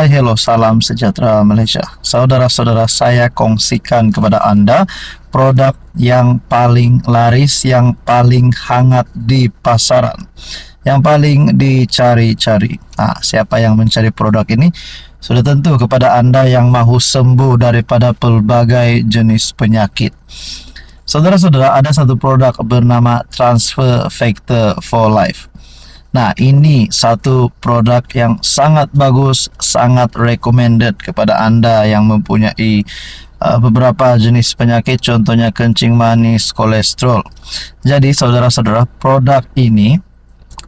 Hai, hello, salam sejahtera Malaysia. Saudara-saudara, saya kongsikan kepada Anda produk yang paling laris, yang paling hangat di pasaran, yang paling dicari-cari. Nah, siapa yang mencari produk ini? Sudah tentu kepada Anda yang mahu sembuh daripada pelbagai jenis penyakit. Saudara-saudara, ada satu produk bernama Transfer Factor for Life. Nah, ini satu produk yang sangat bagus, sangat recommended kepada Anda yang mempunyai beberapa jenis penyakit, contohnya kencing manis, kolesterol. Jadi, saudara-saudara, produk ini,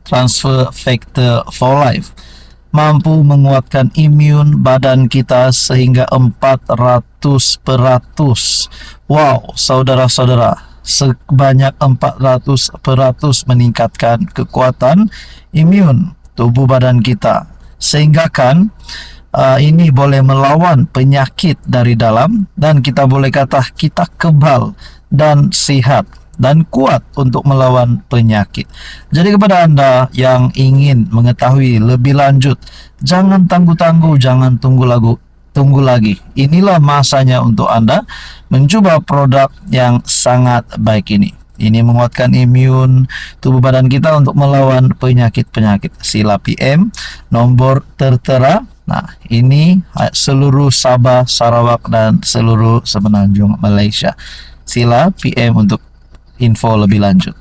Transfer Factor for Life, mampu menguatkan imun badan kita sehingga 400%. Wow, saudara-saudara, sebanyak 400% meningkatkan kekuatan imun tubuh badan kita, sehingga ini boleh melawan penyakit dari dalam, dan kita boleh kata kita kebal dan sihat dan kuat untuk melawan penyakit. Jadi kepada Anda yang ingin mengetahui lebih lanjut, jangan tangguh-tangguh, jangan tunggu lagi. Inilah masanya untuk Anda mencoba produk yang sangat baik ini. Ini menguatkan imun tubuh badan kita untuk melawan penyakit-penyakit. Sila PM nombor tertera. Nah, ini seluruh Sabah, Sarawak dan seluruh semenanjung Malaysia. Sila PM untuk info lebih lanjut.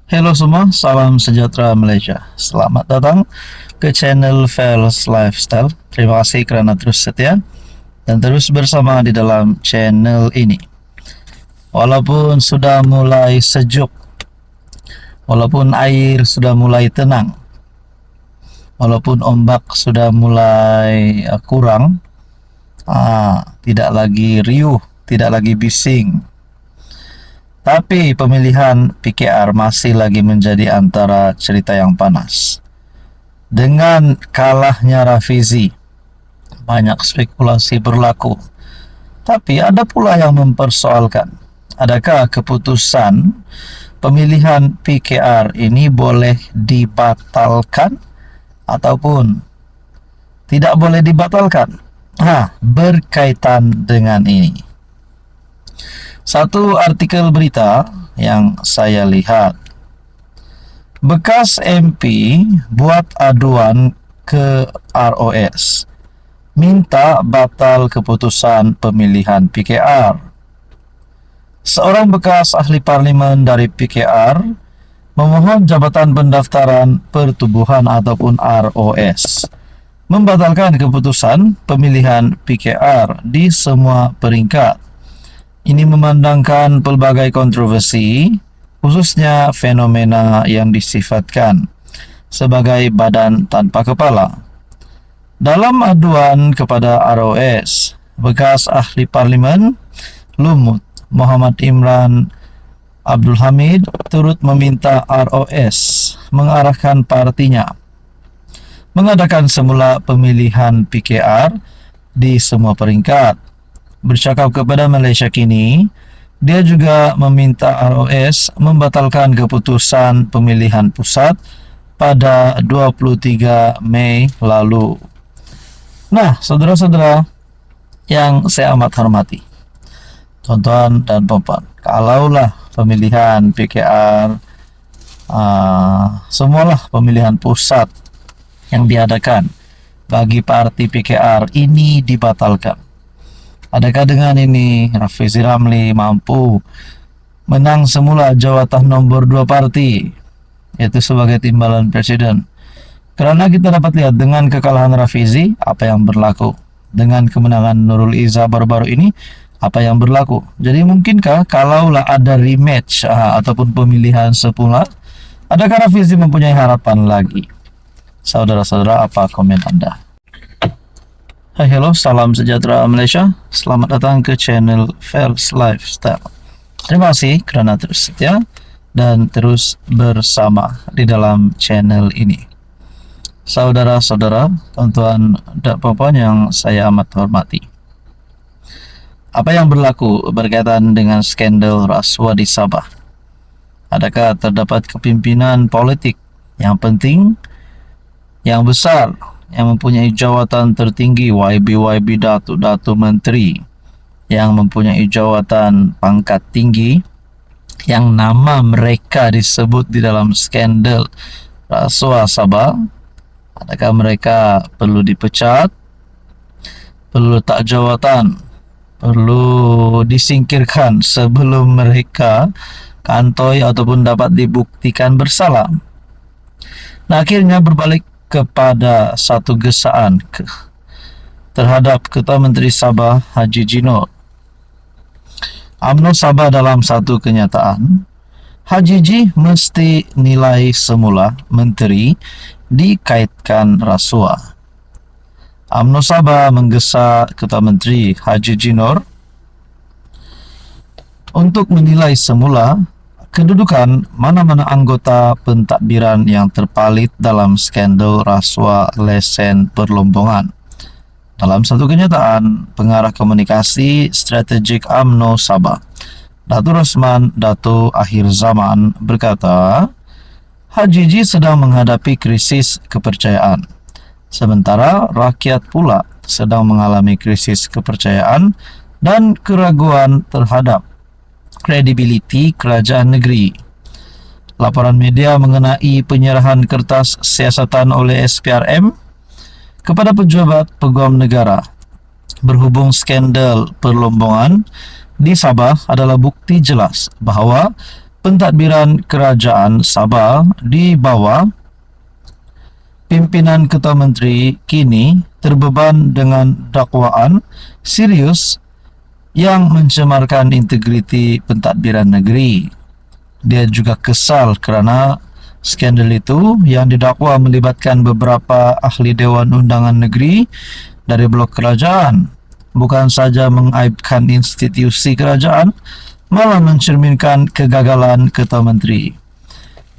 Hello semua, salam sejahtera Malaysia. Selamat datang ke channel Fels Lifestyle. Terima kasih kerana terus setia dan terus bersama di dalam channel ini. Walaupun sudah mulai sejuk, walaupun air sudah mulai tenang, walaupun ombak sudah mulai kurang, tidak lagi riuh, tidak lagi bising, tapi pemilihan PKR masih lagi menjadi antara cerita yang panas. Dengan kalahnya Rafizi, banyak spekulasi berlaku. Tapi ada pula yang mempersoalkan, adakah keputusan pemilihan PKR ini boleh dibatalkan ataupun tidak boleh dibatalkan? Berkaitan dengan ini, satu artikel berita yang saya lihat, bekas MP buat aduan ke ROS, minta batal keputusan pemilihan PKR. Seorang bekas ahli parlimen dari PKR memohon Jabatan Pendaftaran Pertubuhan ataupun ROS membatalkan keputusan pemilihan PKR di semua peringkat. Ini memandangkan pelbagai kontroversi, khususnya fenomena yang disifatkan sebagai badan tanpa kepala. Dalam aduan kepada ROS, bekas ahli parlimen Lumut Muhammad Imran Abdul Hamid turut meminta ROS mengarahkan partinya mengadakan semula pemilihan PKR di semua peringkat. Bercakap kepada Malaysia Kini, dia juga meminta ROS membatalkan keputusan pemilihan pusat pada 23 Mei lalu. Nah, saudara-saudara yang saya amat hormati, tuan-tuan dan puan, kalaulah pemilihan PKR, semualah pemilihan pusat yang diadakan bagi parti PKR ini dibatalkan, adakah dengan ini Rafizi Ramli mampu menang semula jawatan nombor 2 parti, yaitu sebagai timbalan presiden? Kerana kita dapat lihat dengan kekalahan Rafizi, apa yang berlaku. Dengan kemenangan Nurul Izzah baru-baru ini, apa yang berlaku. Jadi mungkinkah kalaulah ada rematch ataupun pemilihan semula, adakah Rafizi mempunyai harapan lagi? Saudara-saudara, apa komen Anda? Hai, hello, salam sejahtera Malaysia. Selamat datang ke channel Fels Lifestyle. Terima kasih kerana terus setia dan terus bersama di dalam channel ini. Saudara-saudara, tuan-tuan dan puan yang saya amat hormati, apa yang berlaku berkaitan dengan skandal rasuah di Sabah? Adakah terdapat kepimpinan politik yang penting, yang besar yang mempunyai jawatan tertinggi, YB Datuk Menteri yang mempunyai jawatan pangkat tinggi, yang nama mereka disebut di dalam skandal rasuah Sabah, adakah mereka perlu dipecat, perlu letak jawatan, perlu disingkirkan sebelum mereka kantoi ataupun dapat dibuktikan bersalah? Nah, akhirnya berbalik kepada satu gesaan terhadap Ketua Menteri Sabah Haji Jinor. UMNO Sabah dalam satu kenyataan, Haji Ji mesti nilai semula menteri dikaitkan rasuah. UMNO Sabah menggesa Ketua Menteri Haji Jinor untuk menilai semula kedudukan mana-mana anggota pentadbiran yang terpalit dalam skandal rasuah lesen perlombongan. Dalam satu kenyataan, pengarah komunikasi strategik UMNO Sabah, Datuk Rosman Datuk Akhir Zaman berkata, Haji Ji sedang menghadapi krisis kepercayaan, sementara rakyat pula sedang mengalami krisis kepercayaan dan keraguan terhadap kredibiliti kerajaan negeri. Laporan media mengenai penyerahan kertas siasatan oleh SPRM kepada pejabat peguam negara berhubung skandal perlombongan di Sabah adalah bukti jelas bahawa pentadbiran kerajaan Sabah di bawah pimpinan Ketua Menteri kini terbeban dengan dakwaan serius yang mencemarkan integriti pentadbiran negeri. Dia juga kesal kerana skandal itu yang didakwa melibatkan beberapa ahli Dewan Undangan Negeri dari blok kerajaan bukan saja mengaibkan institusi kerajaan, malah mencerminkan kegagalan Ketua Menteri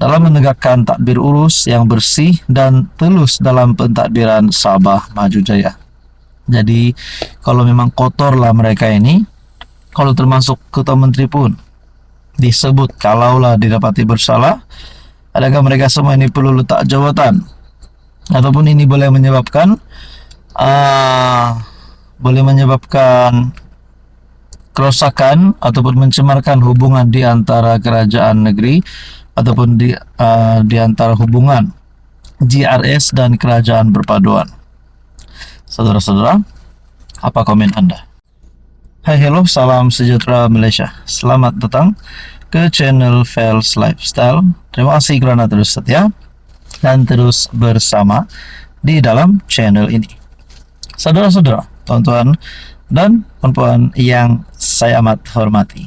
dalam menegakkan tadbir urus yang bersih dan telus dalam pentadbiran Sabah Maju Jaya. Jadi kalau memang kotorlah mereka ini, kalau termasuk Ketua Menteri pun disebut kalaulah didapati bersalah, adakah mereka semua ini perlu letak jawatan? Ataupun ini boleh menyebabkan kerosakan ataupun mencemarkan hubungan di antara kerajaan negeri ataupun di antara hubungan GRS dan kerajaan perpaduan. Saudara-saudara, apa komen Anda? Hai, hello, salam sejahtera Malaysia. Selamat datang ke channel Fels Lifestyle. Terima kasih kerana terus setia dan terus bersama di dalam channel ini. Saudara-saudara, tuan-tuan dan puan-puan yang saya amat hormati,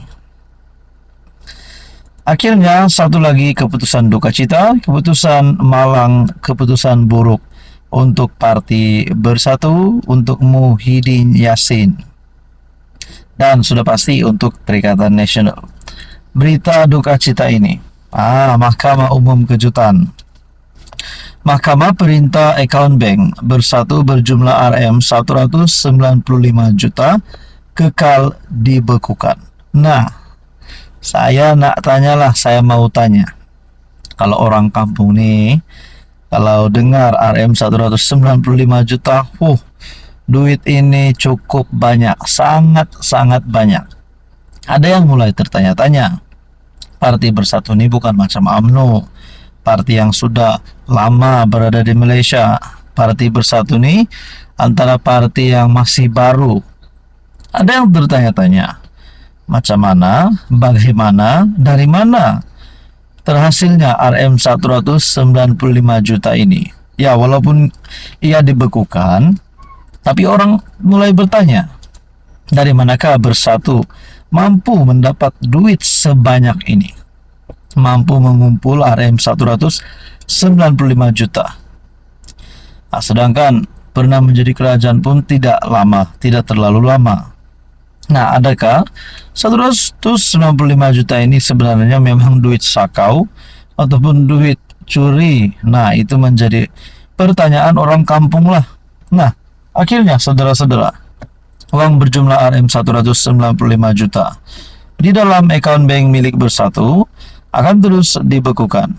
akhirnya satu lagi keputusan duka cita, keputusan malang, keputusan buruk untuk Parti Bersatu, untuk Muhyiddin Yassin, dan sudah pasti untuk Perikatan Nasional. Berita duka cita ini, Mahkamah Umum kejutan. Mahkamah perintah akaun bank Bersatu berjumlah RM195 juta kekal dibekukan. Nah, saya mau tanya, kalau orang kampung nih, kalau dengar RM195 juta, duit ini cukup banyak, sangat banyak. Ada yang mulai tertanya-tanya, Parti Bersatu ini bukan macam UMNO, parti yang sudah lama berada di Malaysia. Parti Bersatu ini antara parti yang masih baru. Ada yang bertanya-tanya, macam mana, bagaimana, dari mana terhasilnya RM195 juta ini? Ya, walaupun ia dibekukan, tapi orang mulai bertanya, dari manakah Bersatu mampu mendapat duit sebanyak ini? Mampu mengumpul RM195 juta. Sedangkan pernah menjadi kerajaan pun tidak terlalu lama. Nah, adakah 195 juta ini sebenarnya memang duit sakau ataupun duit curi? Nah, itu menjadi pertanyaan orang kampung lah. Nah, akhirnya saudara-saudara, uang berjumlah RM195 juta di dalam akaun bank milik Bersatu akan terus dibekukan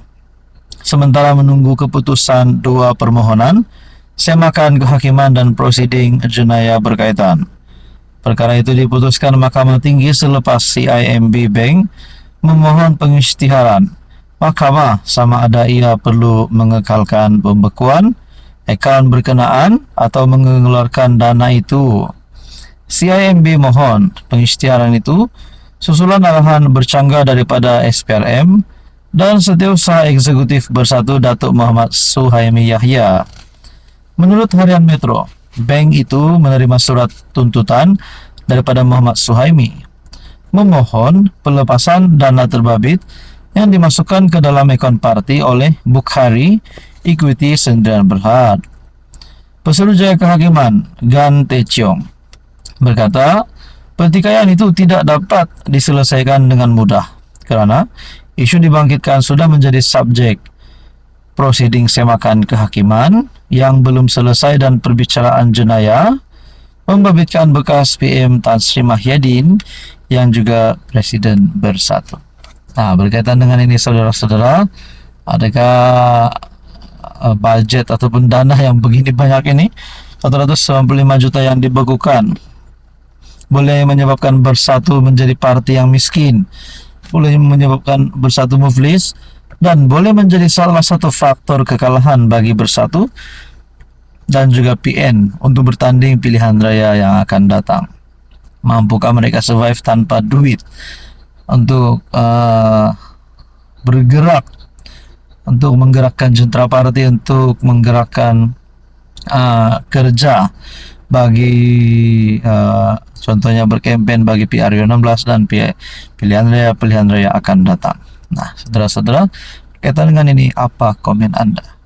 sementara menunggu keputusan dua permohonan semakan kehakiman dan prosiding jenayah berkaitan. Perkara itu diputuskan Mahkamah Tinggi selepas CIMB Bank memohon pengisytiharan Mahkamah sama ada ia perlu mengekalkan pembekuan akaun berkenaan atau mengeluarkan dana itu. CIMB mohon pengisytiharan itu susulan arahan bercanggah daripada SPRM dan Setiausaha Eksekutif Bersatu Datuk Muhammad Suhaimi Yahya. Menurut Harian Metro, bank itu menerima surat tuntutan daripada Muhammad Suhaimi memohon pelepasan dana terbabit yang dimasukkan ke dalam akaun parti oleh Bukhari Equity Sdn Bhd. Pesuruhjaya Kehakiman Gan Teciong berkata, pertikaian itu tidak dapat diselesaikan dengan mudah kerana isu dibangkitkan sudah menjadi subjek prosiding semakan kehakiman yang belum selesai dan perbicaraan jenayah membabitkan bekas PM Tan Sri Mahyadin yang juga Presiden Bersatu. Nah, berkaitan dengan ini saudara-saudara, adakah budget ataupun dana yang begini banyak ini 495 juta yang dibekukan boleh menyebabkan Bersatu menjadi parti yang miskin, boleh menyebabkan Bersatu muflis, dan boleh menjadi salah satu faktor kekalahan bagi Bersatu dan juga PN untuk bertanding pilihan raya yang akan datang. Mampukah mereka survive tanpa duit untuk bergerak, untuk menggerakkan jentera parti, untuk menggerakkan kerja bagi contohnya berkempen bagi PRU16 dan pilihan raya akan datang. Nah, saudara-saudara, kaitan dengan ini apa komen Anda?